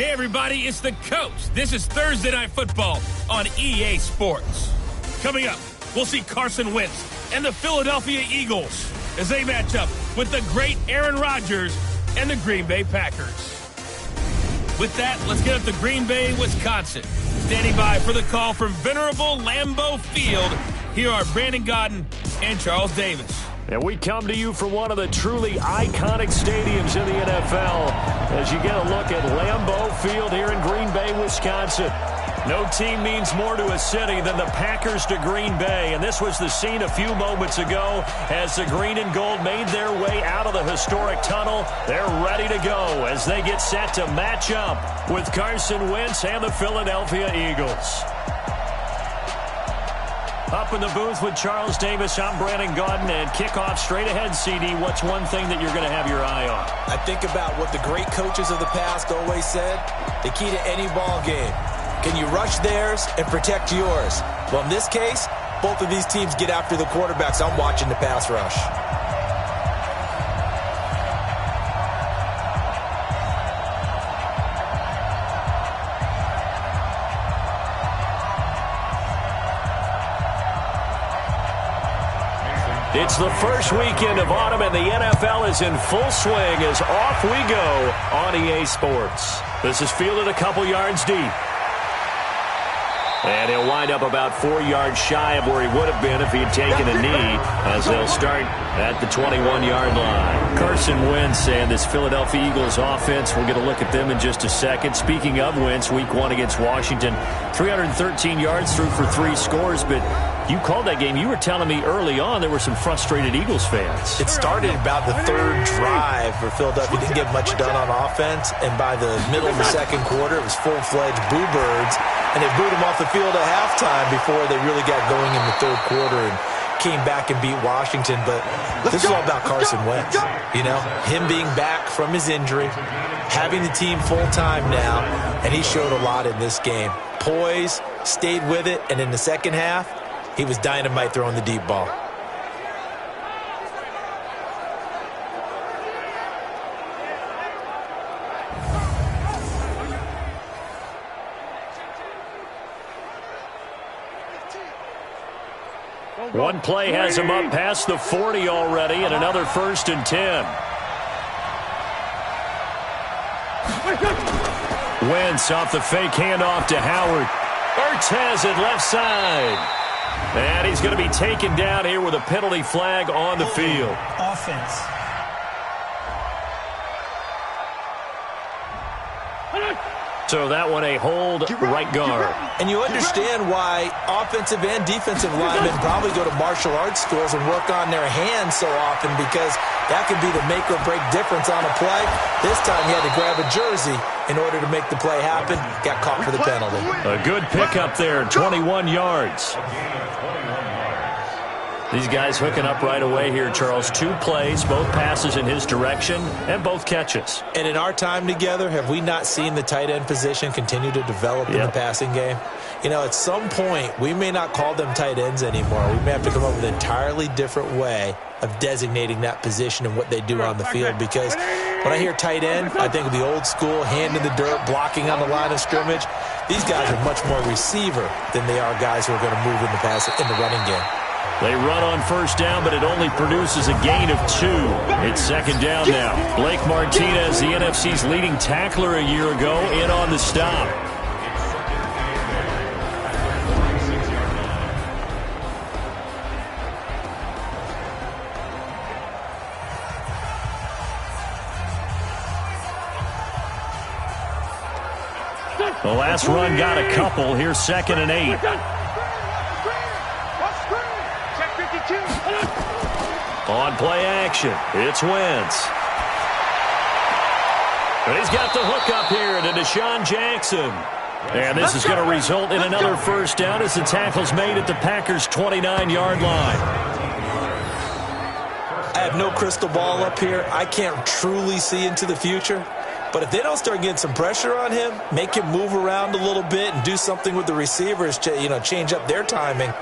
Hey, everybody, it's the Coach. This is Thursday Night Football on EA Sports. Coming up, we'll see Carson Wentz and the Philadelphia Eagles as they match up with the great Aaron Rodgers and the Green Bay Packers. With that, let's get up to Green Bay, Wisconsin. Standing by for the call from venerable Lambeau Field, here are Brandon Gaudin and Charles Davis. And we come to you from one of the truly iconic stadiums in the NFL as you get a look at Lambeau Field here in Green Bay, Wisconsin. No team means more to a city than the Packers to Green Bay, and this was the scene a few moments ago as the green and gold made their way out of the historic tunnel. They're ready to go as they get set to match up with Carson Wentz and the Philadelphia Eagles. Up in the booth with Charles Davis, I'm Brandon Gaudin, and kickoff straight ahead, CD. What's one thing that you're going to have your eye on? I think about what the great coaches of the past always said. The key to any ball game. Can you rush theirs and protect yours? Well, in this case, both of these teams get after the quarterbacks. I'm watching the pass rush. It's the first weekend of autumn, and the NFL is in full swing as off we go on EA Sports. This is fielded a couple yards deep. And he'll wind up about 4 yards shy of where he would have been if he had taken a knee, as they'll start at the 21-yard line. Carson Wentz and this Philadelphia Eagles offense, we'll get a look at them in just a second. Speaking of Wentz, week 1 against Washington, 313 yards, threw for 3 scores, but you called that game. You were telling me early on there were some frustrated Eagles fans. It started about the third drive where Philadelphia didn't get much done on offense, and by the middle of the second quarter, it was full-fledged Boo Birds, and they booed him off the field at halftime before they really got going in the third quarter and came back and beat Washington. But this is all about Carson Wentz. You know, him being back from his injury, having the team full-time now, and he showed a lot in this game. Poise, stayed with it, and in the second half, he was dynamite throwing the deep ball. One play has him up past the 40 already, and another 1st and 10. Wentz off the fake handoff to Howard. Ertz has it left side. And he's going to be taken down here with a penalty flag on the field. Offense. So that one a hold, right guard. And you understand why offensive and defensive linemen probably go to martial arts schools and work on their hands so often, because that can be the make or break difference on a play. This time he had to grab a jersey in order to make the play happen. Got caught for the penalty. A good pickup there, 21 yards. These guys hooking up right away here, Charles. 2 plays, both passes in his direction, and both catches. And in our time together, have we not seen the tight end position continue to develop in the passing game? You know, at some point, we may not call them tight ends anymore. We may have to come up with an entirely different way of designating that position and what they do on the field. Because when I hear tight end, I think of the old school, hand in the dirt, blocking on the line of scrimmage. These guys are much more receiver than they are guys who are going to move in the running game. They run on 1st down, but it only produces a gain of 2. It's 2nd down now. Blake Martinez, the NFC's leading tackler a year ago, in on the stop. The last run got a couple. Here's 2nd and 8. On play action, it's Wentz. And he's got the hook up here to Deshaun Jackson. And this is going to result in another 1st down as the tackle's made at the Packers' 29-yard line. I have no crystal ball up here. I can't truly see into the future. But if they don't start getting some pressure on him, make him move around a little bit and do something with the receivers to, change up their timing,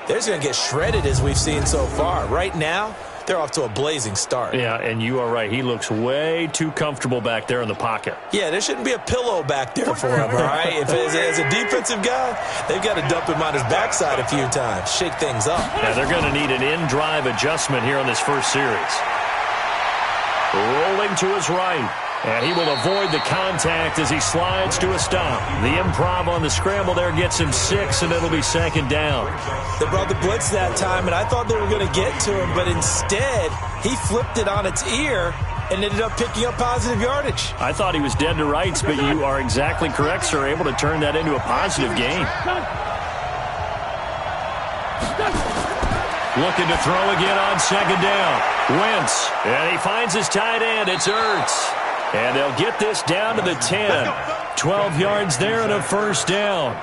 they're going to get shredded as we've seen so far. Right now, they're off to a blazing start. Yeah, and you are right. He looks way too comfortable back there in the pocket. Yeah, there shouldn't be a pillow back there for him, all right? If as a defensive guy, they've got to dump him on his backside a few times, shake things up. Yeah, they're going to need an in-drive adjustment here in this first series. Rolling to his right. And he will avoid the contact as he slides to a stop. The improv on the scramble there gets him 6, and it'll be second down. They brought the blitz that time, and I thought they were going to get to him, but instead he flipped it on its ear and ended up picking up positive yardage. I thought he was dead to rights, but you are exactly correct, sir, able to turn that into a positive gain. Looking to throw again on second down. Wentz, and he finds his tight end. It's Ertz. And they'll get this down to the 10. 12 yards there and a first down.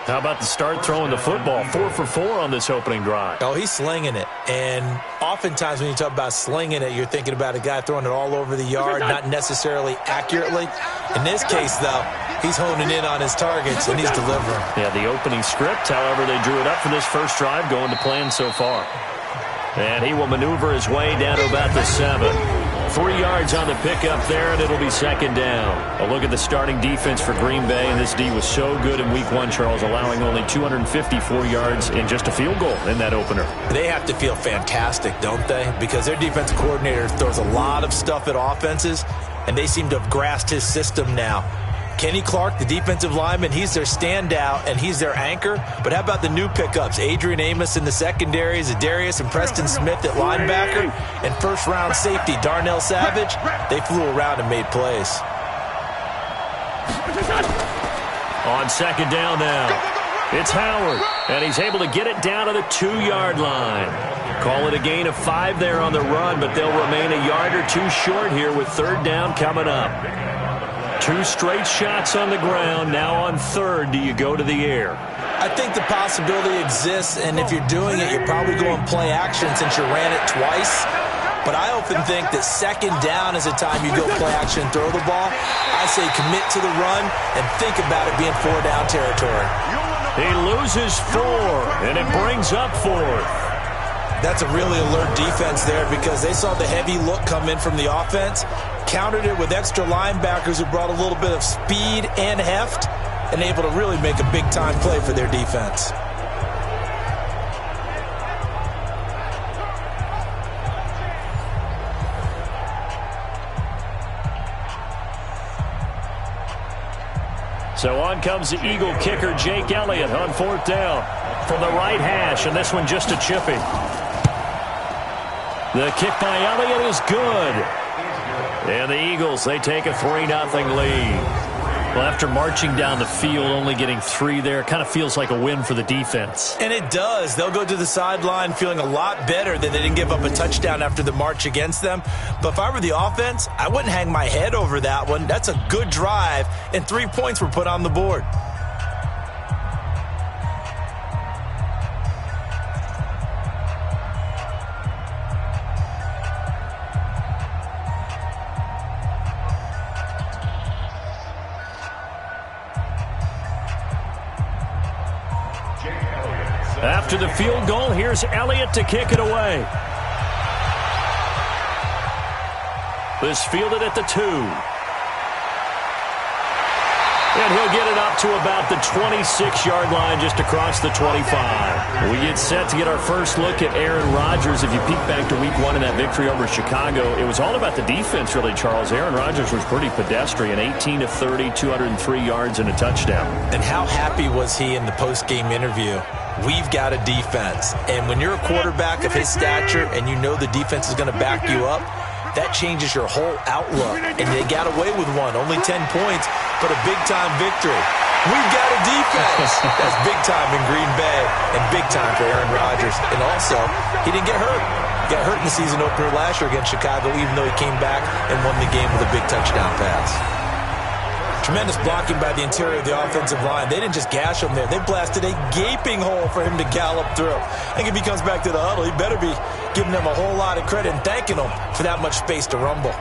How about the start throwing the football? 4 for 4 on this opening drive. Oh, he's slinging it. And oftentimes when you talk about slinging it, you're thinking about a guy throwing it all over the yard, not necessarily accurately. In this case, though, he's honing in on his targets, and he's delivering. Yeah, the opening script, however, they drew it up for this first drive, going to plan so far. And he will maneuver his way down to about the 7. 3 yards on the pickup there, and it'll be second down. A look at the starting defense for Green Bay, and this D was so good in Week 1, Charles, allowing only 254 yards and just a field goal in that opener. They have to feel fantastic, don't they? Because their defensive coordinator throws a lot of stuff at offenses, and they seem to have grasped his system now. Kenny Clark, the defensive lineman, he's their standout, and he's their anchor. But how about the new pickups? Adrian Amos in the secondary, Zadarius and Preston Smith at linebacker, and first-round safety Darnell Savage. They flew around and made plays. On second down now, it's Howard, and he's able to get it down to the 2-yard line. Call it a gain of 5 there on the run, but they'll remain a yard or two short here with third down coming up. 2 straight shots on the ground. Now on third, do you go to the air? I think the possibility exists, and if you're doing it, you're probably going play action since you ran it twice. But I often think that second down is a time you go play action and throw the ball. I say commit to the run and think about it being 4-down territory. He loses 4, and it brings up 4th. That's a really alert defense there because they saw the heavy look come in from the offense, countered it with extra linebackers who brought a little bit of speed and heft, and able to really make a big-time play for their defense. So on comes the Eagle kicker, Jake Elliott, on 4th down from the right hash, and this one just a chippy. The kick by Elliott is good. And the Eagles, they take a 3-0 lead. Well, after marching down the field, only getting 3 there, kind of feels like a win for the defense. And it does. They'll go to the sideline feeling a lot better that they didn't give up a touchdown after the march against them. But if I were the offense, I wouldn't hang my head over that one. That's a good drive, and 3 points were put on the board. After the field goal, here's Elliott to kick it away. This fielded at the 2. And he'll get it up to about the 26-yard line, just across the 25. We get set to get our first look at Aaron Rodgers. If you peek back to Week 1 in that victory over Chicago, it was all about the defense, really, Charles. Aaron Rodgers was pretty pedestrian, 18 of 30, 203 yards and a touchdown. And how happy was he in the post-game interview? We've got a defense. And when you're a quarterback of his stature and you know the defense is going to back you up, that changes your whole outlook. And they got away with one, only 10 points, but a big-time victory. We've got a defense. That's big time in Green Bay and big time for Aaron Rodgers. And also, he didn't get hurt. He got hurt in the season opener last year against Chicago, even though he came back and won the game with a big touchdown pass. Tremendous blocking by the interior of the offensive line. They didn't just gash him there. They blasted a gaping hole for him to gallop through. I think if he comes back to the huddle, he better be giving them a whole lot of credit and thanking them for that much space to rumble.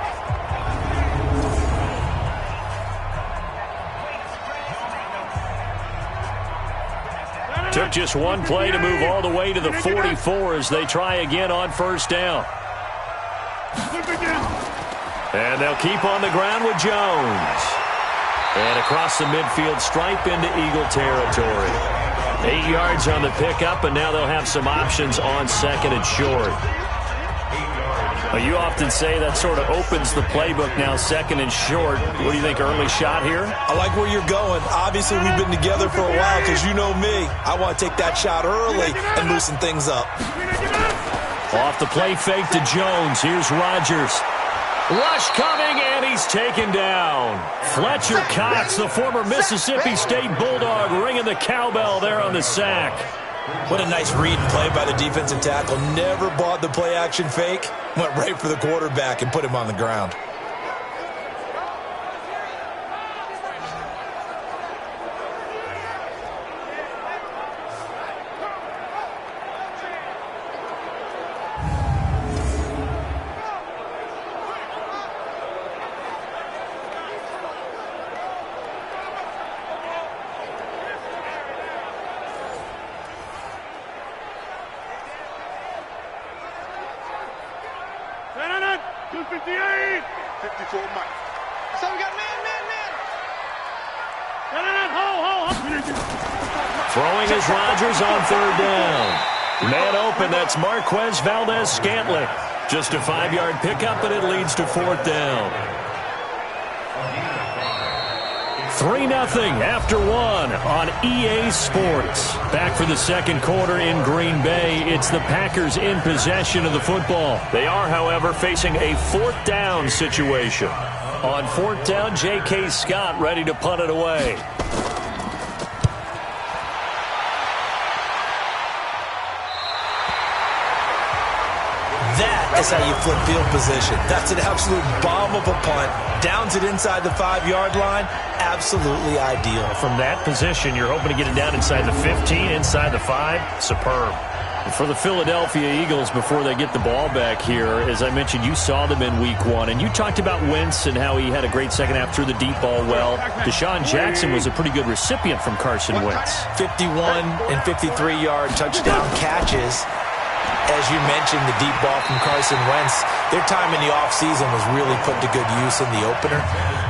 Took just one play to move all the way to the 44 as they try again on first down. And they'll keep on the ground with Jones. And across the midfield stripe into Eagle territory. 8 yards on the pickup, and now they'll have some options on second and short. Well, you often say that sort of opens the playbook now, second and short. What do you think, early shot here? I like where you're going. Obviously, we've been together for a while because you know me. I want to take that shot early and loosen things up. Off the play fake to Jones. Here's Rodgers. Rush coming, and he's taken down. Fletcher Cox, the former Mississippi State Bulldog, ringing the cowbell there on the sack. What a nice read and play by the defensive tackle. Never bought the play-action fake. Went right for the quarterback and put him on the ground. Throwing is Rodgers on third down. Man open, that's Marquez Valdes-Scantling. Just a 5-yard pickup, and it leads to fourth down. 3-0 after one on EA Sports. Back for the second quarter in Green Bay. It's the Packers in possession of the football. They are, however, facing a fourth down situation. On fourth down, J.K. Scott ready to punt it away. That is how you flip field position. That's an absolute bomb of a punt. Downs it inside the 5-yard line. Absolutely ideal. From that position, you're hoping to get it down inside the 15, inside the 5. Superb. For the Philadelphia Eagles, before they get the ball back here, as I mentioned, you saw them in week 1, and you talked about Wentz and how he had a great second half, threw the deep ball well. Deshaun Jackson was a pretty good recipient from Carson Wentz. 51 and 53-yard touchdown catches. As you mentioned, the deep ball from Carson Wentz, their time in the offseason was really put to good use in the opener.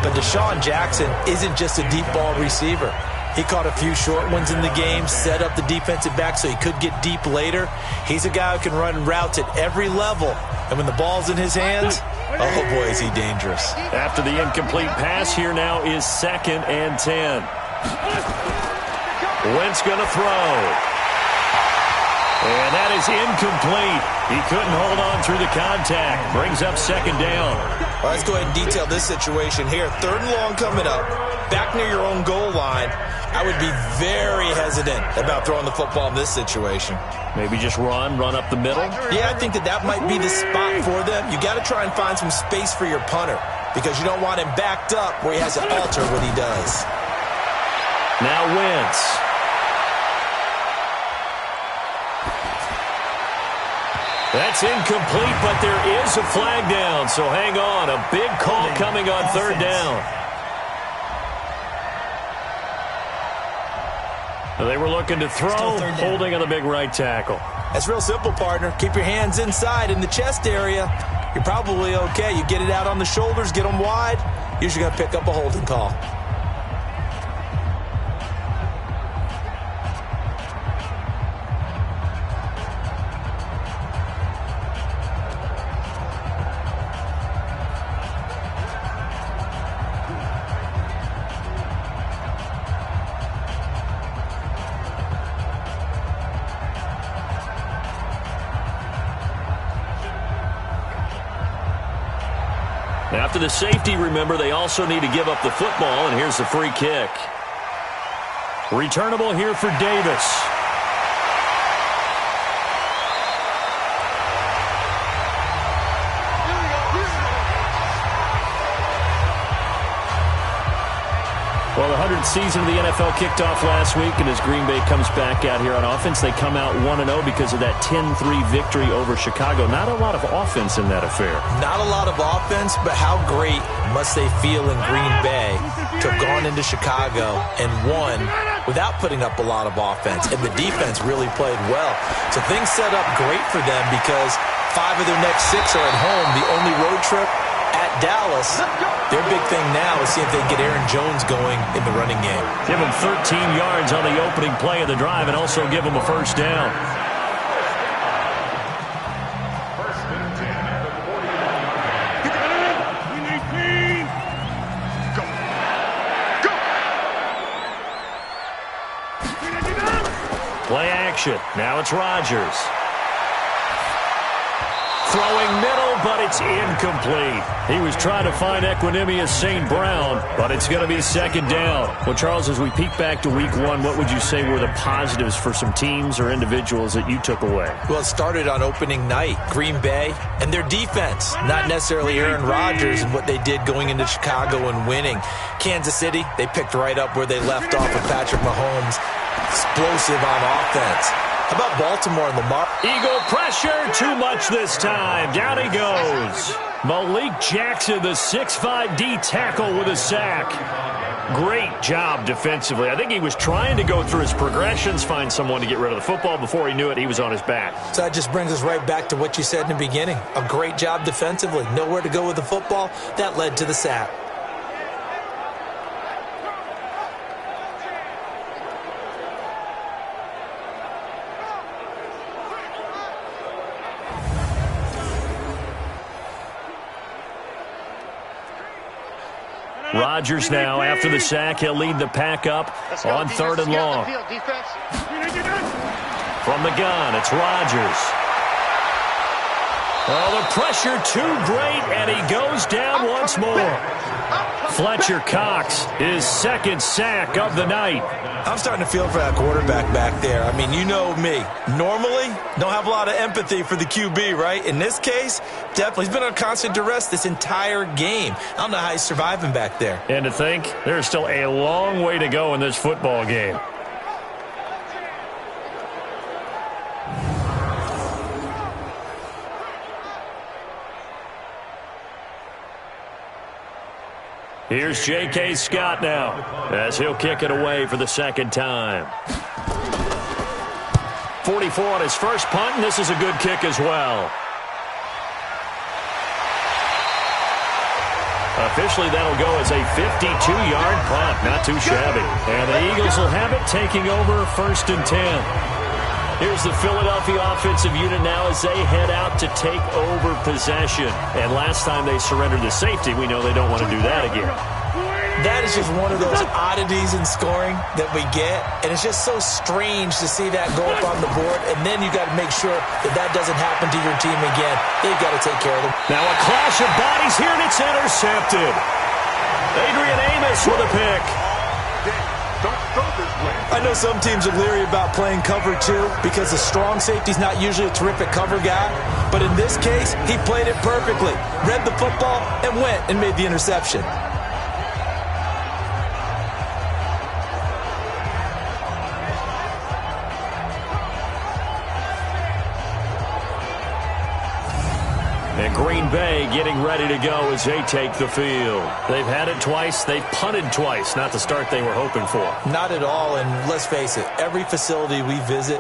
But Deshaun Jackson isn't just a deep ball receiver. He caught a few short ones in the game, set up the defensive back so he could get deep later. He's a guy who can run routes at every level. And when the ball's in his hands, oh boy, is he dangerous. After the incomplete pass, here now is 2nd and 10. Wentz going to throw. And that is incomplete. He couldn't hold on through the contact. Brings up second down. Well, let's go ahead and detail this situation here. 3rd and long coming up. Back near your own goal line. I would be very hesitant about throwing the football in this situation. Maybe just run up the middle? Yeah, I think that might be the spot for them. You got to try and find some space for your punter because you don't want him backed up where he has to alter what he does. Now Wentz. That's incomplete, but there is a flag down, so hang on. A big call coming on 3rd down. They were looking to throw, holding on the big right tackle. That's real simple, partner. Keep your hands inside in the chest area. You're probably okay. You get it out on the shoulders, get them wide. Usually going to pick up a holding call. After the safety, remember, they also need to give up the football, and here's the free kick. Returnable here for Davis. Well, the 100th season of the NFL kicked off last week, and as Green Bay comes back out here on offense, they come out 1-0 because of that 10-3 victory over Chicago. Not a lot of offense in that affair. Not a lot of offense, but how great must they feel in Green Bay to have gone into Chicago and won without putting up a lot of offense, and the defense really played well. So things set up great for them because 5 of their next 6 are at home. The only road trip at Dallas. Their big thing now is see if they can get Aaron Jones going in the running game. Give him 13 yards on the opening play of the drive and also give him a first down. Play action. Now it's Rodgers. Throwing middle, but it's incomplete. He was trying to find Equanimeous St. Brown, but it's going to be second down. Well, Charles, as we peek back to week 1, what would you say were the positives for some teams or individuals that you took away? Well, it started on opening night. Green Bay and their defense, not necessarily Aaron Rodgers and what they did going into Chicago and winning. Kansas City, they picked right up where they left off with Patrick Mahomes. Explosive on offense. How about Baltimore and Lamar? Eagle pressure, too much this time. Down he goes. Malik Jackson, the 6'5" D tackle with a sack. Great job defensively. I think he was trying to go through his progressions, find someone to get rid of the football. Before he knew it, he was on his back. So that just brings us right back to what you said in the beginning. A great job defensively. Nowhere to go with the football. That led to the sack. Rodgers now, after the sack, he'll lead the pack up on 3rd and long. From the gun, it's Rodgers. Oh, the pressure too great, and he goes down once more. Fletcher Cox, his 2nd sack of the night. I'm starting to feel for that quarterback back there. I mean, you know me. Normally, don't have a lot of empathy for the QB, right? In this case, definitely. He's been on constant duress this entire game. I don't know how he's surviving back there. And to think, there's still a long way to go in this football game. Here's J.K. Scott now as he'll kick it away for the 2nd time. 44 on his first punt, and this is a good kick as well. Officially, that'll go as a 52-yard punt. Not too shabby. And the Eagles will have it, taking over 1st and 10. Here's the Philadelphia offensive unit now as they head out to take over possession. And last time they surrendered the safety, we know they don't want to do that again. That is just one of those oddities in scoring that we get. And it's just so strange to see that go up on the board. And then you got to make sure that that doesn't happen to your team again. They've got to take care of them. Now a clash of bodies here, and it's intercepted. Adrian Amos with a pick. I know some teams are leery about playing cover 2 because the strong safety's not usually a terrific cover guy. But in this case, he played it perfectly. Read the football and went and made the interception. And Green Bay getting ready to go as they take the field. They've had it twice. They've punted twice. Not the start they were hoping for. Not at all. And let's face it, every facility we visit,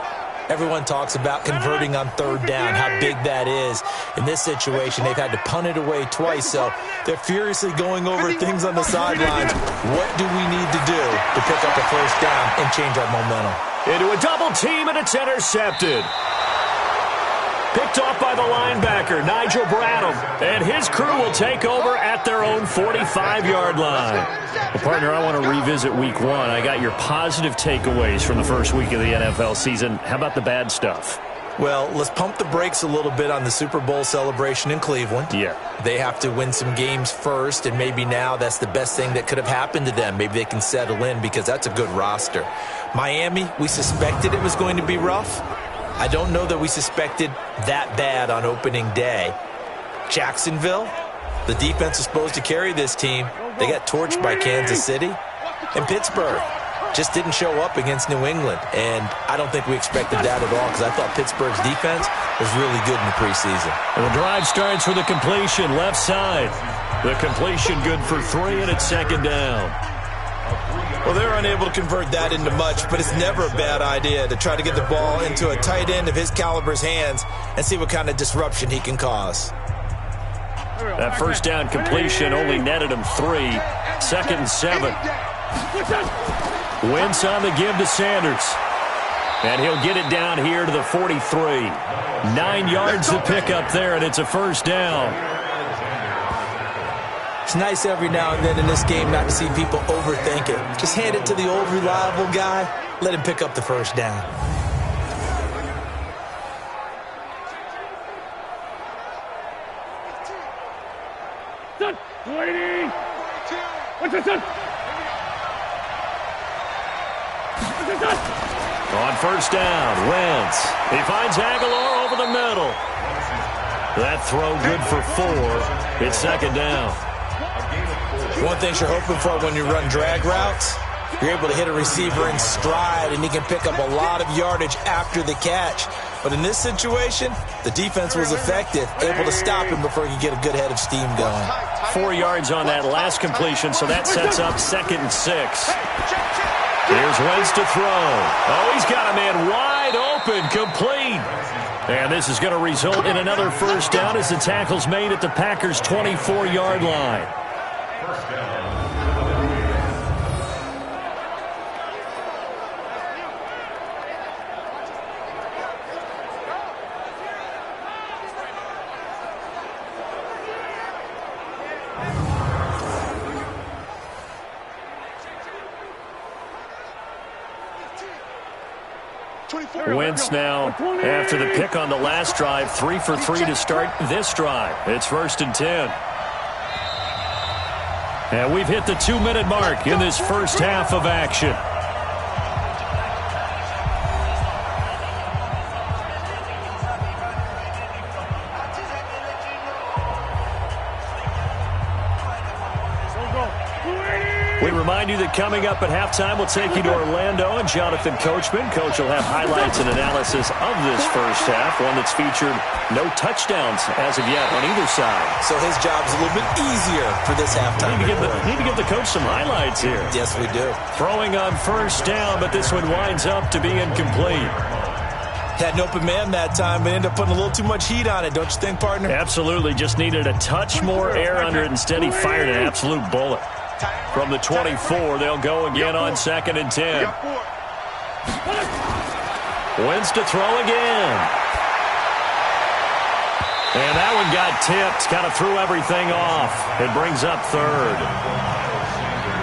everyone talks about converting on 3rd down, how big that is. In this situation, they've had to punt it away twice. So they're furiously going over things on the sidelines. What do we need to do to pick up a 1st down and change our momentum? Into a double team, and it's intercepted. Picked off by the linebacker, Nigel Bradham. And his crew will take over at their own 45-yard line. Well, partner, I want to revisit week 1. I got your positive takeaways from the first week of the NFL season. How about the bad stuff? Well, let's pump the brakes a little bit on the Super Bowl celebration in Cleveland. Yeah. They have to win some games first, and maybe now that's the best thing that could have happened to them. Maybe they can settle in because that's a good roster. Miami, we suspected it was going to be rough. I don't know that we suspected that bad on opening day. Jacksonville, the defense is supposed to carry this team. They got torched by Kansas City. And Pittsburgh just didn't show up against New England. And I don't think we expected that at all because I thought Pittsburgh's defense was really good in the preseason. And the drive starts with a completion left side. The completion good for 3, and it's 2nd down. Well, they're unable to convert that into much, but it's never a bad idea to try to get the ball into a tight end of his caliber's hands and see what kind of disruption he can cause. That first down completion only netted him 3. 2nd and 7. Wentz on the give to Sanders. And he'll get it down here to the 43. 9 yards to pick up there, and it's a first down. It's nice every now and then in this game not to see people overthink it. Just hand it to the old reliable guy. Let him pick up the first down. On first down, Wentz. He finds Aguilar over the middle. That throw good for 4. It's 2nd down. One thing you're hoping for when you run drag routes, you're able to hit a receiver in stride, and he can pick up a lot of yardage after the catch. But in this situation, the defense was effective, able to stop him before he could get a good head of steam going. 4 yards on that last completion, so that sets up 2nd and 6. Here's Wentz to throw. Oh, he's got a man wide open, complete. And this is going to result in another first down as the tackle's made at the Packers' 24-yard line. Wentz now, after the pick on the last drive, 3 for 3 to start this drive. It's 1st and 10. And we've hit the 2-minute mark in this first half of action. We remind you that coming up at halftime, we'll take you to Orlando and Jonathan Coachman. Coach will have highlights and analysis of this first half, one that's featured no touchdowns as of yet on either side. So his job's a little bit easier for this halftime. Need to give the coach some highlights here. Yes, we do. Throwing on first down, but this one winds up to be incomplete. Had an open man that time, but ended up putting a little too much heat on it, don't you think, partner? Absolutely. Just needed a touch more air under it. Instead, he fired an absolute bullet. From the 24, they'll go again on 2nd and 10. Wentz to throw again. And that one got tipped. Kind of threw everything off. It brings up 3rd.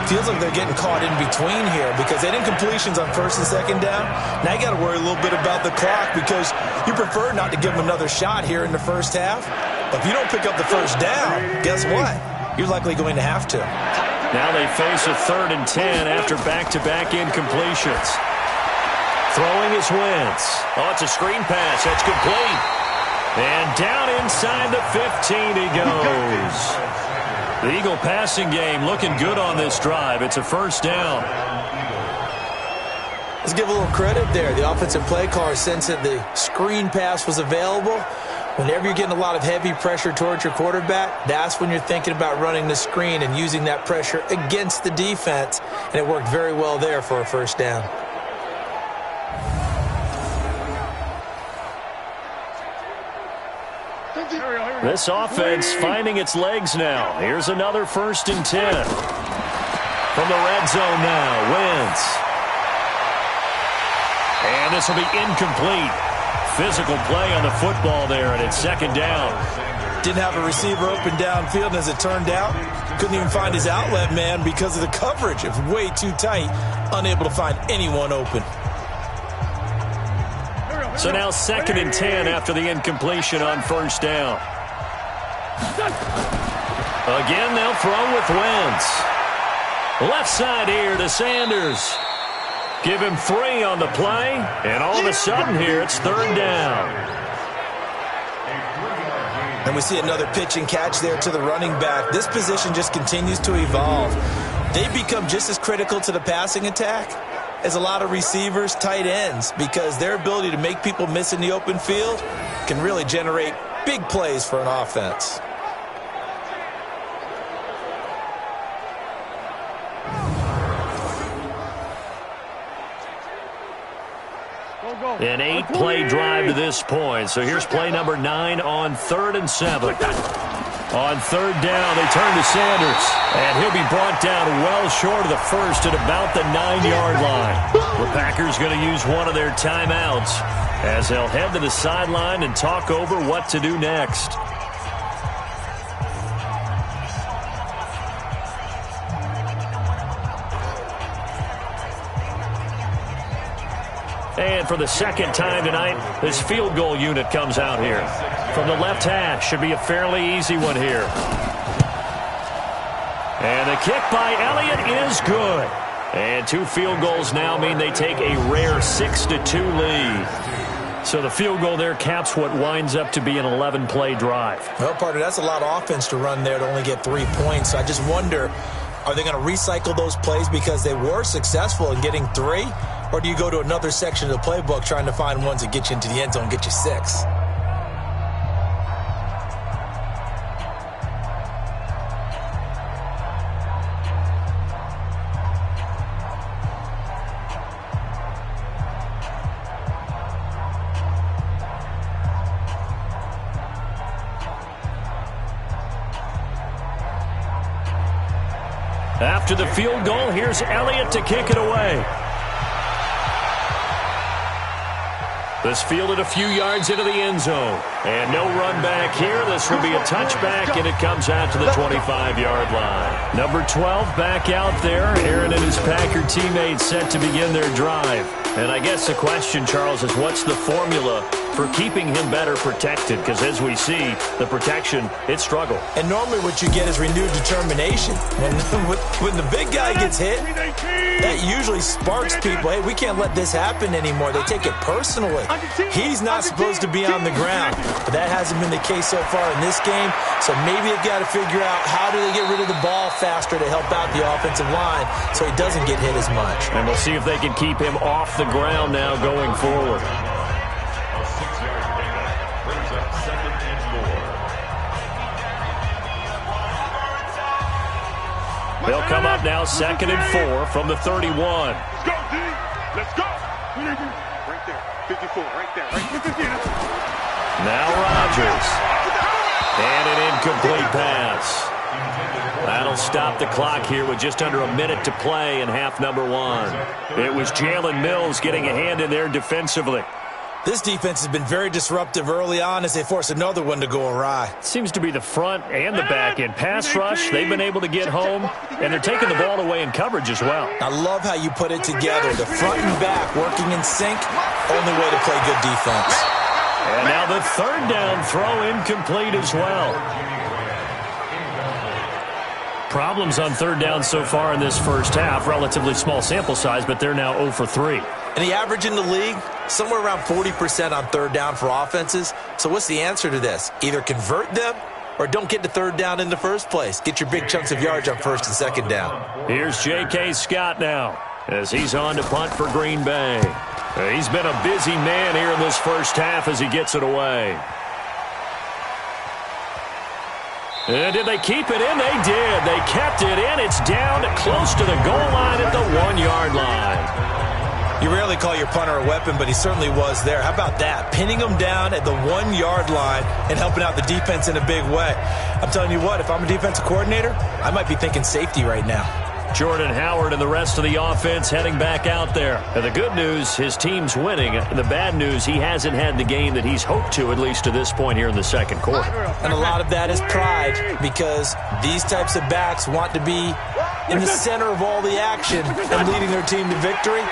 Feels like they're getting caught in between here because they didn't completions on 1st and 2nd down. Now you got to worry a little bit about the clock because you prefer not to give them another shot here in the first half. But if you don't pick up the first down, guess what? You're likely going to have to. Now they face a 3rd and 10 after back-to-back incompletions. Throwing is Wentz. Oh, it's a screen pass. That's complete. And down inside the 15 he goes. The Eagle passing game looking good on this drive. It's a first down. Let's give a little credit there. The offensive play caller sensed that the screen pass was available. Whenever you're getting a lot of heavy pressure towards your quarterback, that's when you're thinking about running the screen and using that pressure against the defense. And it worked very well there for a first down. This offense finding its legs now. Here's another 1st and 10. From the red zone now, Wentz. And this will be incomplete. Physical play on the football there, and it's 2nd down. Didn't have a receiver open downfield, and as it turned out, couldn't even find his outlet man because of the coverage. It was way too tight, unable to find anyone open. So now 2nd and 10 after the incompletion on first down. Again, they'll throw with Wentz. Left side here to Sanders. Give him 3 on the play, and all of a sudden here it's 3rd down. And we see another pitch and catch there to the running back. This position just continues to evolve. They become just as critical to the passing attack as a lot of receivers, tight ends, because their ability to make people miss in the open field can really generate big plays for an offense. An 8-play drive to this point. So here's play number 9 on 3rd and 7. On 3rd down, they turn to Sanders. And he'll be brought down well short of the first at about the 9-yard line. The Packers going to use one of their timeouts as they'll head to the sideline and talk over what to do next. And for the second time tonight, this field goal unit comes out here. From the left hash, should be a fairly easy one here. And the kick by Elliott is good. And 2 field goals now mean they take a rare 6-2 lead. So the field goal there caps what winds up to be an 11-play drive. Well, partner, that's a lot of offense to run there to only get 3 points. I just wonder, are they going to recycle those plays because they were successful in getting 3? Or do you go to another section of the playbook trying to find ones that get you into the end zone, get you 6? After the field goal, here's Elliott to kick it away. This fielded a few yards into the end zone. And no run back here. This will be a touchback, and it comes out to the 25-yard line. Number 12 back out there. Aaron and his Packer teammates set to begin their drive. And I guess the question, Charles, is what's the formula for keeping him better protected? Because as we see, the protection, it struggled. And normally what you get is renewed determination. When the big guy gets hit, that usually sparks people. Hey, we can't let this happen anymore. They take it personally. He's not supposed to be on the ground. But that hasn't been the case so far in this game. So maybe they've got to figure out how do they get rid of the ball faster to help out the offensive line so he doesn't get hit as much. And we'll see if they can keep him off the ground now going forward. They'll come up now 2nd and 4 from the 31. Let's go, D. Let's go. Right there. 54, right there. Now Rodgers. And an incomplete pass. That'll stop the clock here with just under a minute to play in half number 1. It was Jalen Mills getting a hand in there defensively. This defense has been very disruptive early on as they force another one to go awry. Seems to be the front and the back end. Pass rush, they've been able to get home, and they're taking the ball away in coverage as well. I love how you put it together. The front and back working in sync, only way to play good defense. And now the 3rd down throw incomplete as well. Problems on 3rd down so far in this first half. Relatively small sample size, but they're now 0 for 3. And the average in the league, somewhere around 40% on 3rd down for offenses. So what's the answer to this? Either convert them or don't get to 3rd down in the first place. Get your big chunks of yards on 1st and 2nd down. Here's J.K. Scott now as he's on to punt for Green Bay. He's been a busy man here in this first half as he gets it away. And did they keep it in? They did. They kept it in. It's down close to the goal line at the 1-yard line. You rarely call your punter a weapon, but he certainly was there. How about that? Pinning him down at the 1-yard line and helping out the defense in a big way. I'm telling you what, if I'm a defensive coordinator, I might be thinking safety right now. Jordan Howard and the rest of the offense heading back out there. And the good news, his team's winning. The bad news, he hasn't had the game that he's hoped to, at least to this point here in the 2nd quarter. And a lot of that is pride, because these types of backs want to be in the center of all the action and leading their team to victory.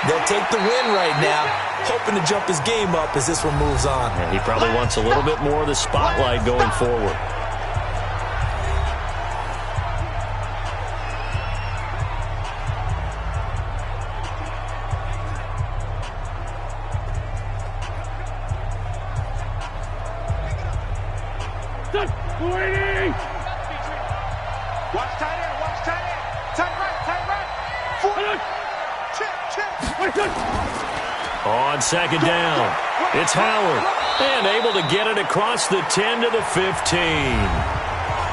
They'll take the win right now, hoping to jump his game up as this one moves on. Yeah, he probably wants a little bit more of the spotlight going forward. Watch tight end, watch tight end. Tight right. On 2nd down, it's Howard, and able to get it across the 10 to the 15.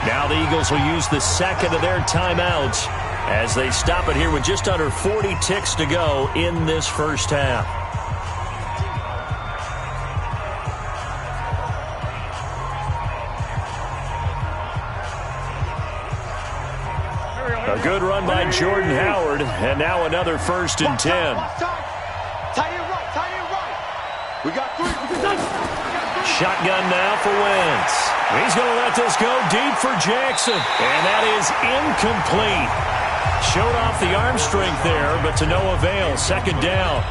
Now the Eagles will use the 2nd of their timeouts as they stop it here with just under 40 ticks to go in this first half. good run by Jordan Howard, and now another 1st and 10. Tight end right. We got 3. Shotgun now for Wentz. He's going to let this go deep for Jackson, and that is incomplete. Showed off the arm strength there, but to no avail. 2nd down.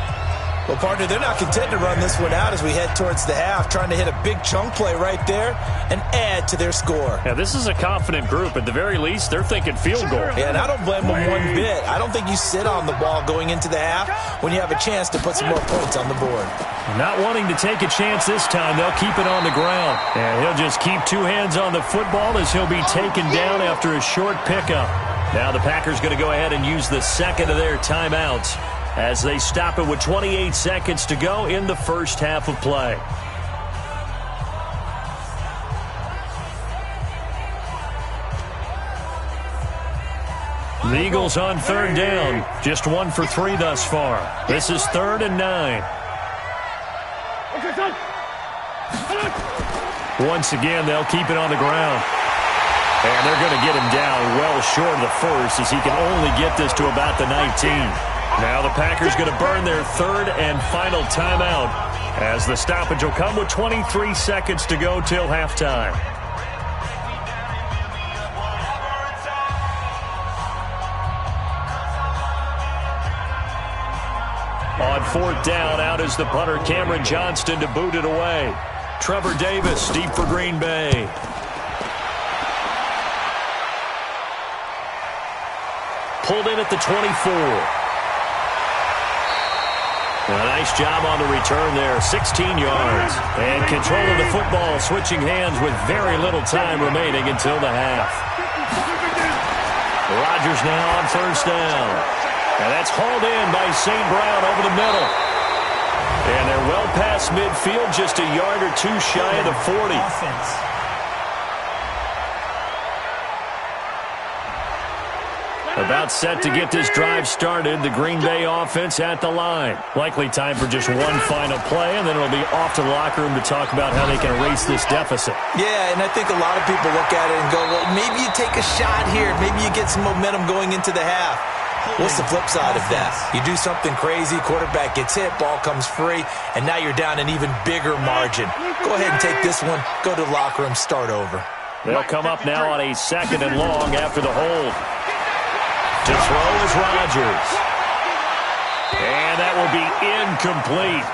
Well, partner, they're not content to run this one out as we head towards the half, trying to hit a big chunk play right there and add to their score. Yeah, this is a confident group. At the very least, they're thinking field goal. Yeah, and I don't blame them one bit. I don't think you sit on the ball going into the half when you have a chance to put some more points on the board. Not wanting to take a chance this time, they'll keep it on the ground. And he'll just keep 2 hands on the football as he'll be taken down after a short pickup. Now the Packers going to go ahead and use the second of their timeouts as they stop it with 28 seconds to go in the first half of play. The Eagles on 3rd down. Just 1 for 3 thus far. This is 3rd and 9. Once again, they'll keep it on the ground. And they're going to get him down well short of the first as he can only get this to about the 19. Now the Packers going to burn their 3rd and final timeout as the stoppage will come with 23 seconds to go till halftime. On 4th down, out is the punter Cameron Johnston to boot it away. Trevor Davis deep for Green Bay. Pulled in at the 24. A nice job on the return there, 16 yards. And control of the football, switching hands with very little time remaining until the half. Rodgers now on 1st down. And that's hauled in by St. Brown over the middle. And they're well past midfield, just a yard or 2 shy of the 40. About set to get this drive started, the Green Bay offense at the line. Likely time for just one final play, and then it'll be off to the locker room to talk about how they can erase this deficit. Yeah, and I think a lot of people look at it and go, well, maybe you take a shot here. Maybe you get some momentum going into the half. What's the flip side of that? You do something crazy, quarterback gets hit, ball comes free, and now you're down an even bigger margin. Go ahead and take this one, go to the locker room, start over. They'll come up now on a 2nd and long after the hold. To throw is Rodgers. And that will be incomplete.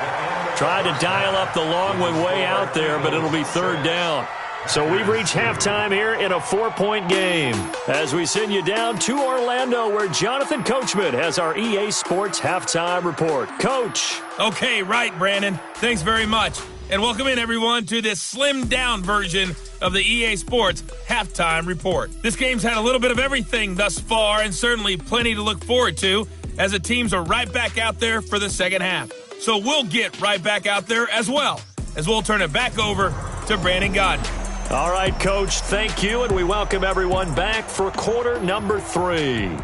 Tried to dial up the long one way out there, but it'll be 3rd down. So we've reached halftime here in a 4-point game as we send you down to Orlando where Jonathan Coachman has our EA Sports Halftime Report. Coach. Okay, right, Brandon. Thanks very much. And welcome in, everyone, to this slimmed-down version of the EA Sports Halftime Report. This game's had a little bit of everything thus far and certainly plenty to look forward to as the teams are right back out there for the second half. So we'll get right back out there as well as we'll turn it back over to Brandon Gaudin. All right, Coach, thank you, and we welcome everyone back for quarter number 3.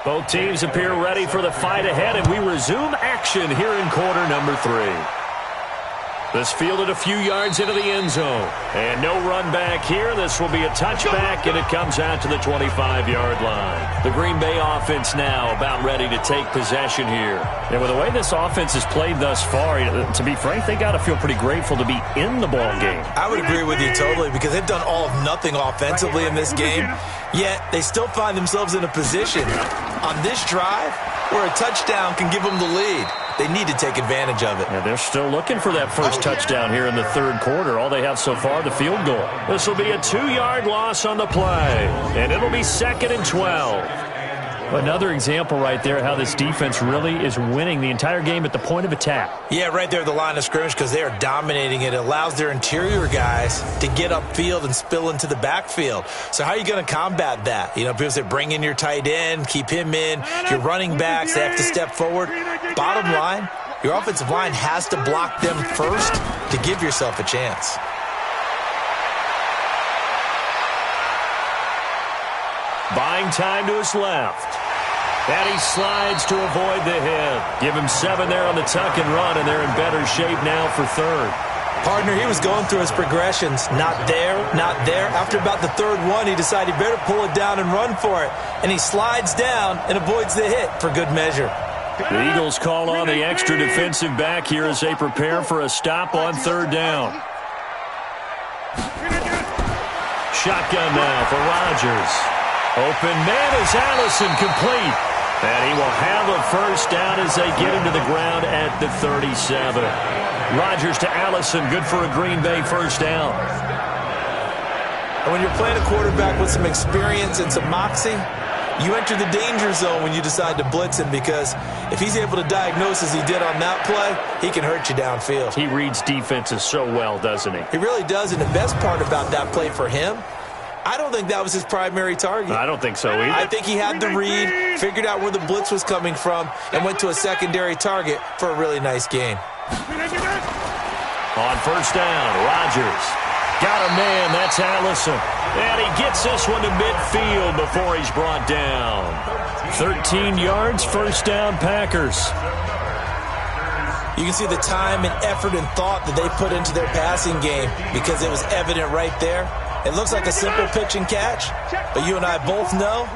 Both teams appear ready for the fight ahead, and we resume action here in quarter number 3. This fielded a few yards into the end zone. And no run back here. This will be a touchback, and it comes out to the 25-yard line. The Green Bay offense now about ready to take possession here. And with the way this offense has played thus far, to be frank, they got to feel pretty grateful to be in the ball game. I would agree with you totally because they've done all of nothing offensively in this game, yet they still find themselves in a position on this drive where a touchdown can give them the lead. They need to take advantage of it. And they're still looking for that first touchdown here in the third quarter. All they have so far, the field goal. This will be a 2-yard loss on the play, and it'll be 2nd and 12. Another example right there how this defense really is winning the entire game at the point of attack. Yeah, right there at the line of scrimmage because they are dominating it. It allows their interior guys to get upfield and spill into the backfield. So how are you going to combat that? You know, people say bring in your tight end, keep him in. Your running backs, they have to step forward. Bottom line, your offensive line has to block them first to give yourself a chance. Buying time to his left. And he slides to avoid the hit. Give him 7 there on the tuck and run, and they're in better shape now for third. Partner, he was going through his progressions. Not there, not there. After about the third one, he decided he better pull it down and run for it. And he slides down and avoids the hit for good measure. The Eagles call on the extra defensive back here as they prepare for a stop on third down. Shotgun now for Rodgers. Open man is Allison, complete. And he will have a first down as they get him to the ground at the 37. Rodgers to Allison, good for a Green Bay first down. And when you're playing a quarterback with some experience and some moxie, you enter the danger zone when you decide to blitz him, because if he's able to diagnose as he did on that play, he can hurt you downfield. He reads defenses so well, doesn't he? He really does, and the best part about that play for him, I don't think that was his primary target. I don't think so either. I think he had the read, figured out where the blitz was coming from, and went to a secondary target for a really nice gain. On first down, Rodgers. Got a man, that's Allison. And he gets this one to midfield before he's brought down. 13 yards, first down, Packers. You can see the time and effort and thought that they put into their passing game, because it was evident right there. It looks like a simple pitch and catch, but you and I both know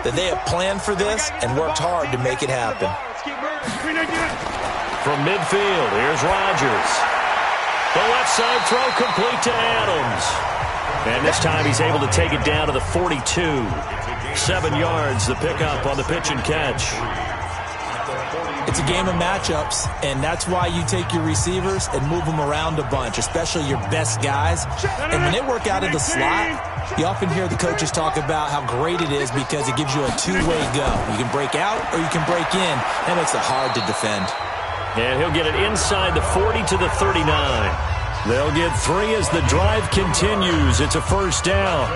that they have planned for this and worked hard to make it happen. From midfield, here's Rodgers. The left side throw complete to Adams. And this time he's able to take it down to the 42. 7 yards, the pickup on the pitch and catch. It's a game of matchups, and that's why you take your receivers and move them around a bunch, especially your best guys. And when they work out of the slot, you often hear the coaches talk about how great it is because it gives you a two-way go. You can break out or you can break in. That makes it hard to defend. And he'll get it inside the 40 to the 39. They'll get 3 as the drive continues. It's a first down.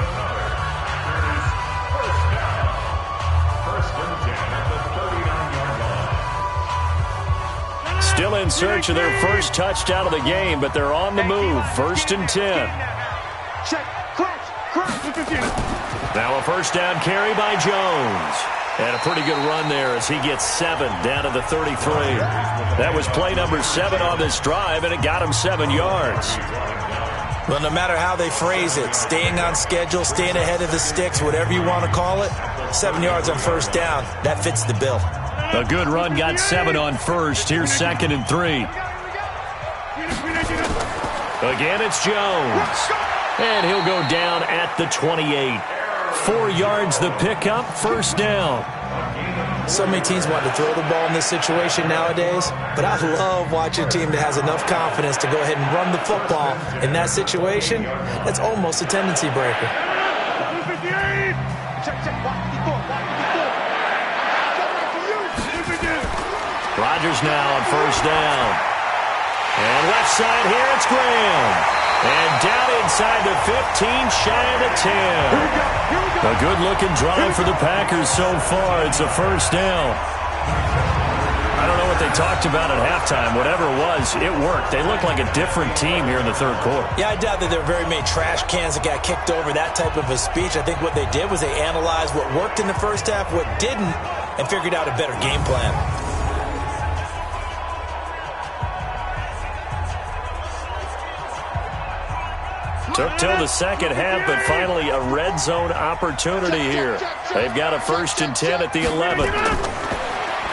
Still in search of their first touchdown of the game, but they're on the move. 1st and 10. Now a first down carry by Jones. And a pretty good run there as he gets 7 down to the 33. That was play number 7 on this drive, and it got him 7 yards. Well, no matter how they phrase it, staying on schedule, staying ahead of the sticks, whatever you want to call it, 7 yards on first down, that fits the bill. A good run, got 7 on first. Here's 2nd and 3. Again, it's Jones. And he'll go down at the 28. 4 yards the pickup, first down. So many teams want to throw the ball in this situation nowadays, but I love watching a team that has enough confidence to go ahead and run the football in that situation. That's almost a tendency breaker. Rodgers now on first down. And left side here, it's Graham. And down inside the 15, shy of the 10. A good-looking drive for the Packers so far. It's a first down. I don't know what they talked about at halftime. Whatever it was, it worked. They look like a different team here in the third quarter. Yeah, I doubt that there are very many trash cans that got kicked over, that type of a speech. I think what they did was they analyzed what worked in the first half, what didn't, and figured out a better game plan. Took till the second half, but finally a red zone opportunity here. They've got a 1st and 10 at the 11.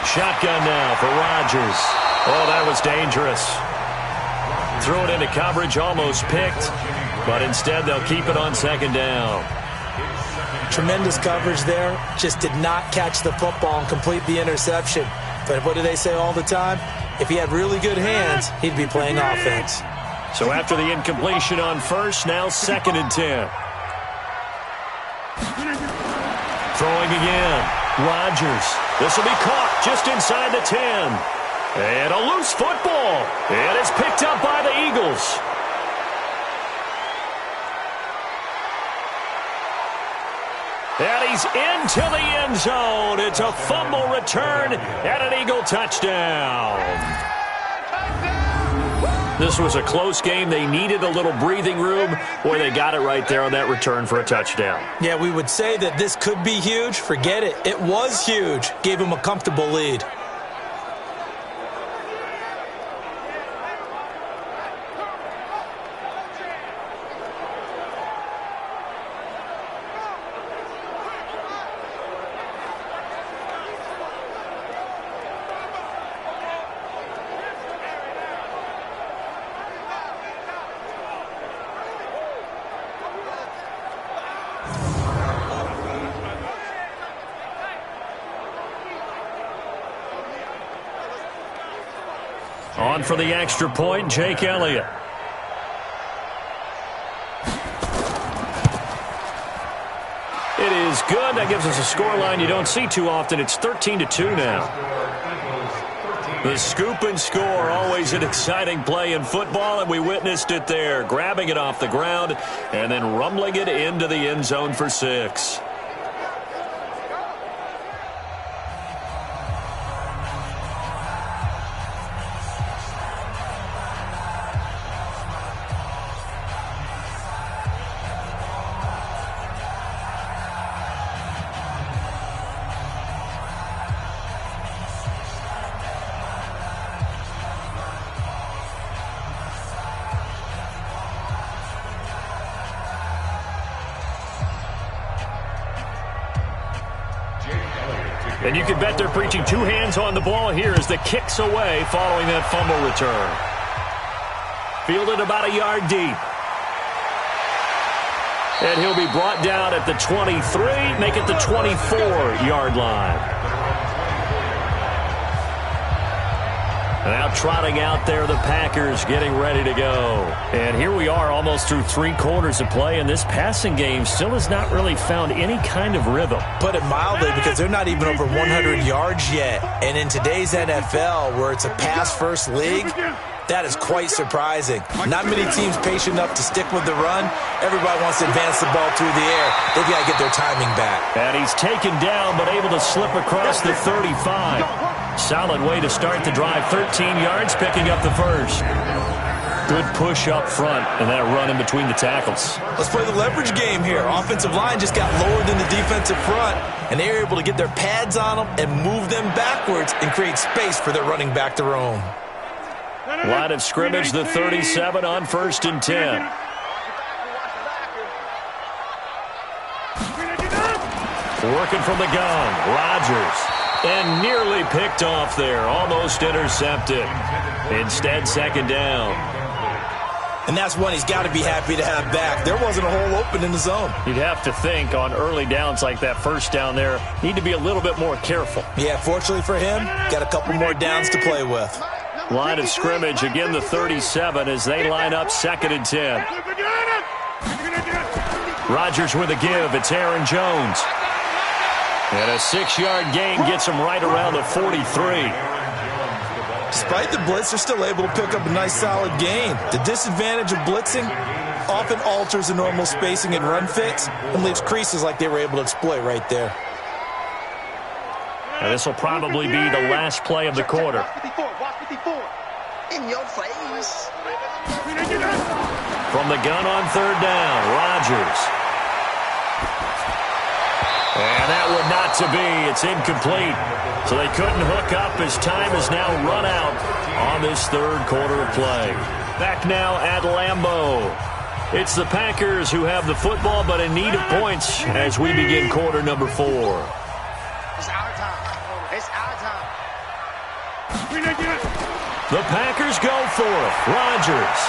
Shotgun now for Rodgers. Oh, that was dangerous. Threw it into coverage, almost picked, but instead they'll keep it on 2nd down. Tremendous coverage there. Just did not catch the football and complete the interception. But what do they say all the time? If he had really good hands, he'd be playing offense. So after the incompletion on first, now 2nd and 10. Throwing again. Rodgers. This will be caught just inside the 10. And a loose football. And it's picked up by the Eagles. And he's into the end zone. It's a fumble return and an Eagle touchdown. This was a close game. They needed a little breathing room. Boy, they got it right there on that return for a touchdown. Yeah, we would say that this could be huge. Forget it. It was huge. Gave him a comfortable lead. On for the extra point, Jake Elliott. It is good. That gives us a scoreline you don't see too often. It's 13-2 now. The scoop and score, always an exciting play in football, and we witnessed it there. Grabbing it off the ground and then rumbling it into the end zone for 6. And you can bet they're preaching 2 hands on the ball here as the kick's away following that fumble return. Fielded about a yard deep. And he'll be brought down at the 23, make it the 24-yard line. Now trotting out there, the Packers getting ready to go. And here we are almost through 3 quarters of play, and this passing game still has not really found any kind of rhythm. Put it mildly, because they're not even over 100 yards yet. And in today's NFL, where it's a pass-first league, that is quite surprising. Not many teams patient enough to stick with the run. Everybody wants to advance the ball through the air. They've got to get their timing back. And he's taken down, but able to slip across the 35. Solid way to start the drive. 13 yards, picking up the first. Good push up front, and that run in between the tackles. Let's play the leverage game here. Offensive line just got lower than the defensive front, and they were able to get their pads on them and move them backwards and create space for their running back to roam. Line of scrimmage, the 37 on 1st and 10. Working from the gun, Rodgers. And nearly picked off there, almost intercepted. Instead, 2nd down. And that's one he's got to be happy to have back. There wasn't a hole open in the zone. You'd have to think on early downs like that, 1st down there, need to be a little bit more careful. Yeah, fortunately for him, got a couple more downs to play with. Line of scrimmage, again the 37 as they line up 2nd and 10. Rodgers with a give. It's Aaron Jones. And a 6-yard gain gets him right around the 43. Despite the blitz, they're still able to pick up a nice solid gain. The disadvantage of blitzing often alters the normal spacing and run fits and leaves creases like they were able to exploit right there. And this will probably be the last play of the quarter. In your face. From the gun on 3rd down, Rodgers. And that one not to be. It's incomplete. So they couldn't hook up as time is now run out on this 3rd quarter of play. Back now at Lambeau. It's the Packers who have the football but in need of points as we begin quarter number 4. It's our time. It's our time. The Packers go for it. Rodgers.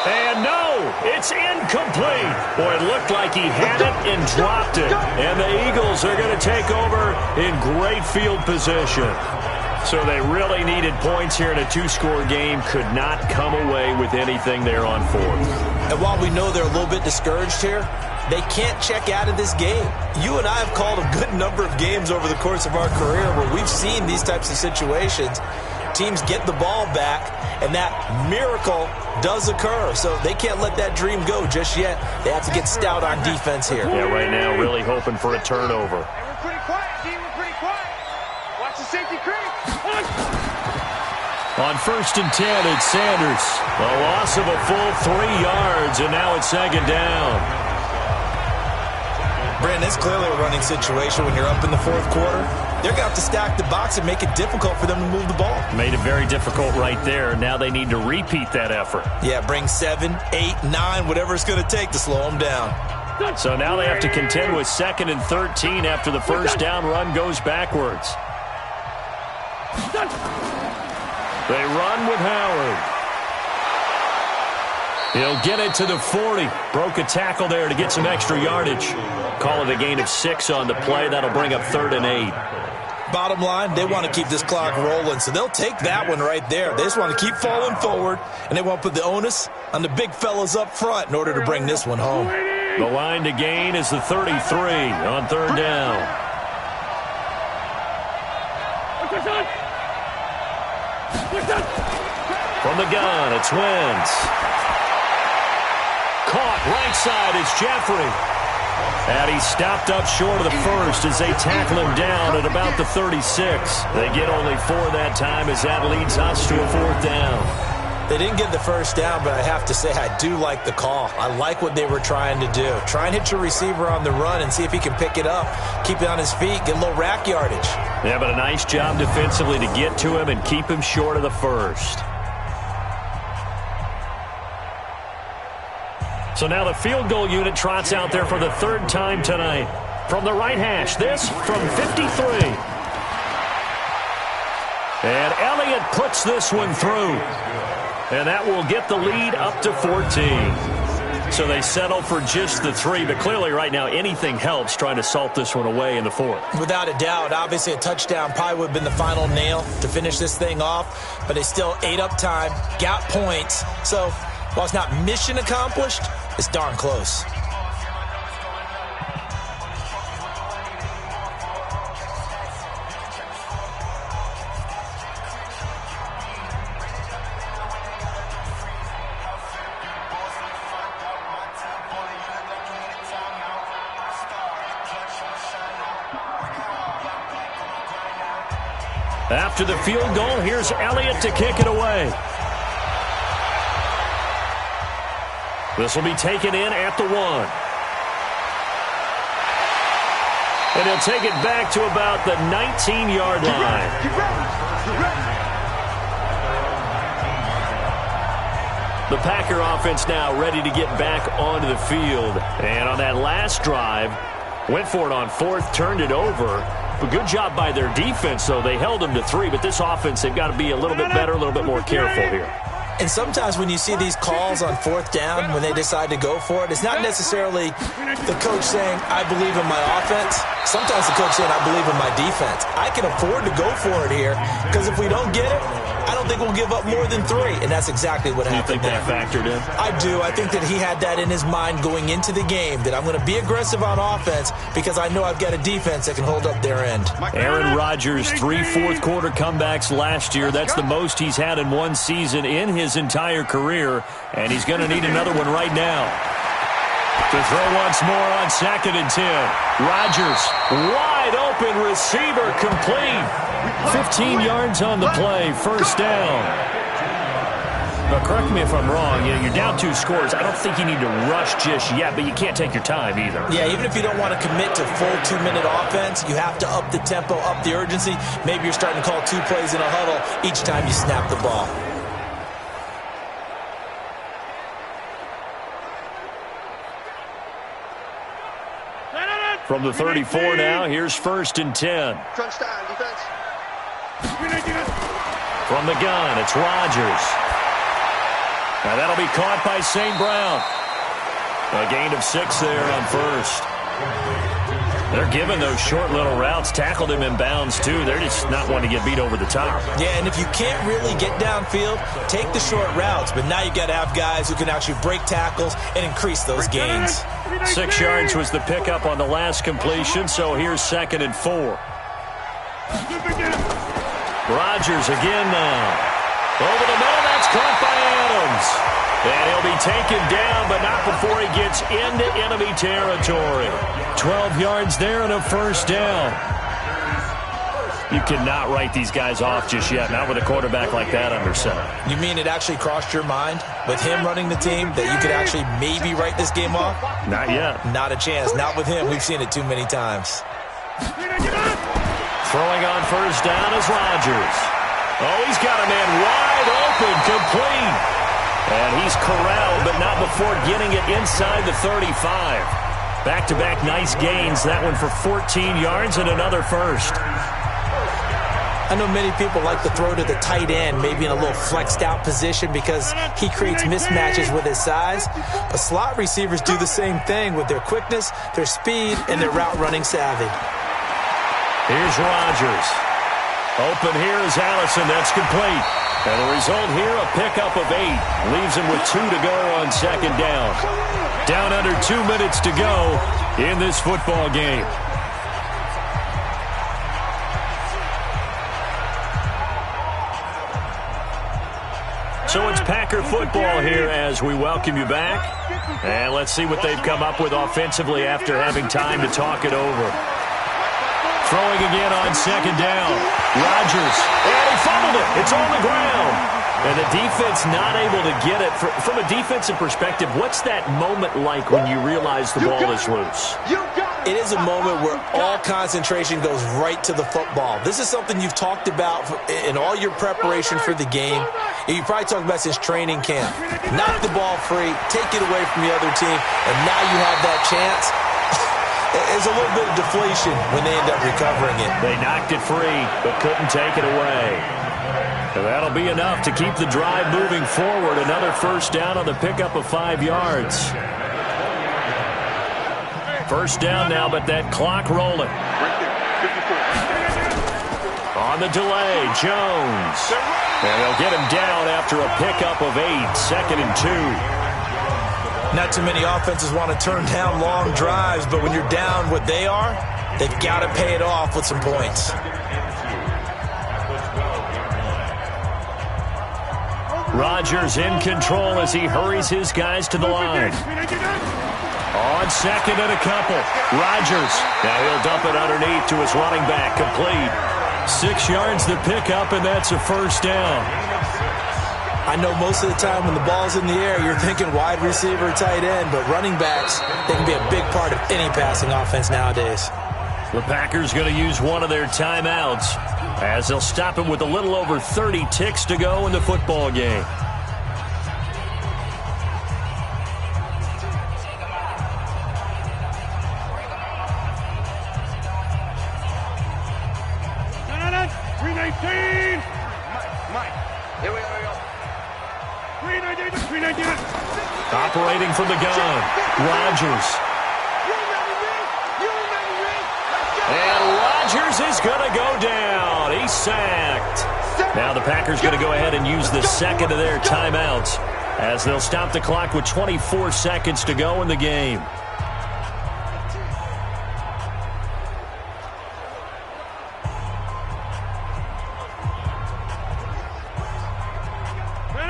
And no, it's incomplete. Boy, it looked like he had it and dropped it. And the Eagles are going to take over in great field position. So they really needed points here in a 2-score game. Could not come away with anything there on 4th. And while we know they're a little bit discouraged here, They can't check out of this game. You and I have called a good number of games over the course of our career where we've seen these types of situations. Teams get the ball back, and that miracle does occur. So they can't let that dream go just yet. They have to get stout on defense here. Yeah, right now really hoping for a turnover. Hey, we're pretty quiet, D. We're pretty quiet. Watch the safety creep. On 1st and 10, it's Sanders. A loss of a full 3 yards, and now it's 2nd down. Brandon, it's clearly a running situation when you're up in the 4th quarter. They're going to have to stack the box and make it difficult for them to move the ball. Made it very difficult right there. Now they need to repeat that effort. Yeah, bring 7, 8, 9, whatever it's going to take to slow them down. So now they have to contend with 2nd and 13 after the first down run goes backwards. They run with Howard. He'll get it to the 40. Broke a tackle there to get some extra yardage. Call it a gain of 6 on the play. That'll bring up 3rd and 8. Bottom line, they want to keep this clock rolling, so they'll take that one right there. They just want to keep falling forward, and they want to put the onus on the big fellas up front in order to bring this one home. The line to gain is the 33 on 3rd down. From the gun, it's Wentz. Caught right side is Jeffrey. And he stopped up short of the first as they tackle him down at about the 36. They get only 4 that time as that leads us to a 4th down. They didn't get the first down, but I have to say I do like the call. I like what they were trying to do. Try and hit your receiver on the run and see if he can pick it up, keep it on his feet, get a little rack yardage. Yeah, but a nice job defensively to get to him and keep him short of the first. So now the field goal unit trots out there for the 3rd time tonight. From the right hash, this from 53. And Elliott puts this one through. And that will get the lead up to 14. So they settle for just the 3, but clearly right now anything helps trying to salt this one away in the 4th. Without a doubt, obviously a touchdown probably would have been the final nail to finish this thing off, but they still ate up time, got points. So while it's not mission accomplished, it's darn close. After the field goal, here's Elliott to kick it away. This will be taken in at the 1. And he'll take it back to about the 19-yard line. The Packer offense now ready to get back onto the field. And on that last drive, went for it on 4th, turned it over. But good job by their defense, though. They held them to 3, but this offense, they've got to be a little bit better, a little bit more careful here. And sometimes when you see these calls on 4th down, when they decide to go for it, it's not necessarily the coach saying, I believe in my offense. Sometimes the coach saying, I believe in my defense. I can afford to go for it here because if we don't get it, I don't think we'll give up more than 3. And that's exactly what happened. You think that factored in? I do. I think that he had that in his mind going into the game, that I'm going to be aggressive on offense because I know I've got a defense that can hold up their end. Aaron Rodgers, 3 fourth-quarter comebacks last year. That's the most he's had in one season in his entire career, and he's going to need another one right now. To throw once more on 2nd and 10. Rodgers, wide open receiver, complete. 15 yards on the play, 1st down. But correct me if I'm wrong, you're down 2 scores. I don't think you need to rush just yet, but you can't take your time either. Yeah, even if you don't want to commit to full 2-minute offense, you have to up the tempo, up the urgency. Maybe you're starting to call 2 plays in a huddle each time you snap the ball. From the 34 now, here's 1st and 10. Crunch time, defense. From the gun, it's Rodgers. Now that'll be caught by St. Brown. A gain of 6 there on 1st. They're giving those short little routes, tackled him in bounds, too. They're just not wanting to get beat over the top. Yeah, and if you can't really get downfield, take the short routes. But now you got to have guys who can actually break tackles and increase those gains. 6 yards was the pickup on the last completion, so here's 2nd and 4. Rodgers again now. Over the middle, that's caught by Adams. And he'll be taken down, but not before he gets into enemy territory. 12 yards there and a first down. You cannot write these guys off just yet, not with a quarterback like that under center. You mean it actually crossed your mind with him running the team that you could actually maybe write this game off? Not yet. Not a chance. Not with him. We've seen it too many times. Throwing on first down is Rodgers. Oh, he's got a man wide open, complete. And he's corralled, but not before getting it inside the 35. Back-to-back nice gains. That one for 14 yards and another first. I know many people like to throw to the tight end, maybe in a little flexed out position because he creates mismatches with his size. But slot receivers do the same thing with their quickness, their speed, and their route running savvy. Here's Rodgers. Open here is Allison. That's complete. And the result here, a pickup of 8. Leaves him with 2 to go on 2nd down. Down under 2 minutes to go in this football game. So it's Packer football here as we welcome you back. And let's see what they've come up with offensively after having time to talk it over. Throwing again on 2nd down. Rodgers. And he fumbled it. It's on the ground. And the defense not able to get it. From a defensive perspective, what's that moment like when you realize the ball is loose? It is a moment where all concentration goes right to the football. This is something you've talked about in all your preparation for the game. You probably talked about since training camp. Knock the ball free, take it away from the other team, and now you have that chance. There's a little bit of deflation when they end up recovering it. They knocked it free, but couldn't take it away. And that'll be enough to keep the drive moving forward. Another first down on the pickup of 5 yards. First down now, but that clock rolling. On the delay, Jones. And they'll get him down after a pickup of 8. 2nd and 2. Not too many offenses want to turn down long drives, but when you're down what they are, they've got to pay it off with some points. Rodgers in control as he hurries his guys to the line. On 2nd and a couple. Rodgers. Now he'll dump it underneath to his running back. Complete. 6 yards the pickup, and that's a first down. I know most of the time when the ball's in the air, you're thinking wide receiver, tight end, but running backs, they can be a big part of any passing offense nowadays. The Packers going to use one of their timeouts as they'll stop it with a little over 30 ticks to go in the football game. Operating from the gun, Rodgers. And Rodgers is going to go down. He's sacked. Now the Packers going to go ahead and use the second of their timeouts as they'll stop the clock with 24 seconds to go in the game.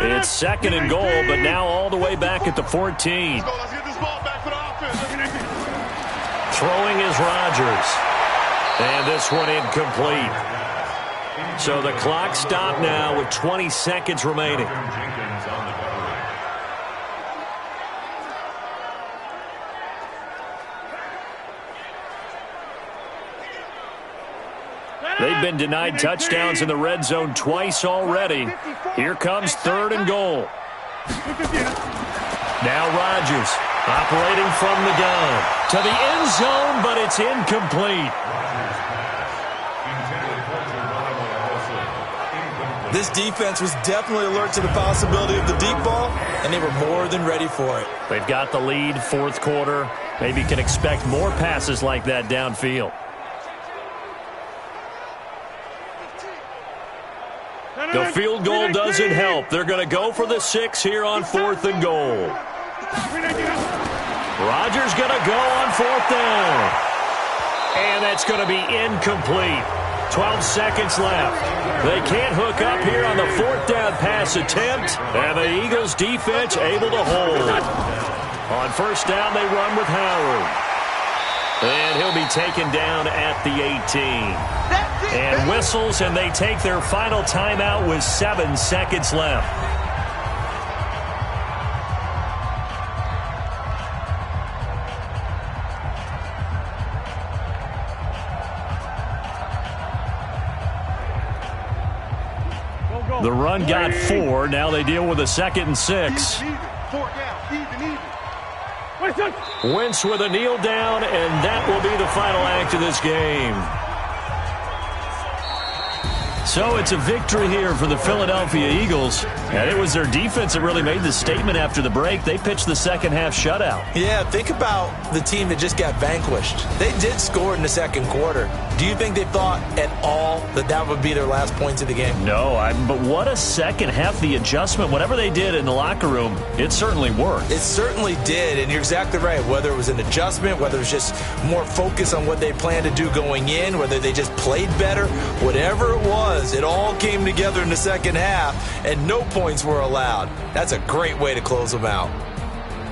It's 2nd and goal, but now all the way back at the 14. Let's get this ball back for the offense. Throwing is Rodgers. And this one incomplete. So the clock stopped now with 20 seconds remaining. They've been denied touchdowns in the red zone twice already. Here comes 3rd and goal. Now Rodgers operating from the gun to the end zone, but it's incomplete. This defense was definitely alert to the possibility of the deep ball, and they were more than ready for it. They've got the lead, 4th quarter. Maybe can expect more passes like that downfield. The field goal doesn't help. They're going to go for the 6 here on 4th and goal. Rodgers going to go on 4th down. And that's going to be incomplete. 12 seconds left. They can't hook up here on the 4th down pass attempt. And the Eagles defense able to hold. On 1st down, they run with Howard. And he'll be taken down at the 18. And whistles, and they take their final timeout with 7 seconds left. The run got 4. Now they deal with a 2nd and 6. Wentz with a kneel down, and that will be the final act of this game. So it's a victory here for the Philadelphia Eagles. And it was their defense that really made the statement after the break. They pitched the second half shutout. Yeah, think about the team that just got vanquished. They did score in the 2nd quarter. Do you think they thought at all that that would be their last points of the game? No, but what a second half. The adjustment, whatever they did in the locker room, it certainly worked. It certainly did, and you're exactly right. Whether it was an adjustment, whether it was just more focus on what they planned to do going in, whether they just played better, whatever it was, it all came together in the second half, and no points were allowed. That's a great way to close them out.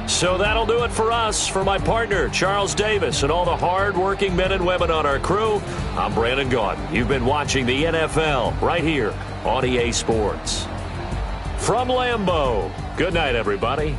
So that'll do it for us. For my partner, Charles Davis, and all the hard-working men and women on our crew, I'm Brandon Gaudin. You've been watching the NFL right here on EA Sports. From Lambeau, good night, everybody.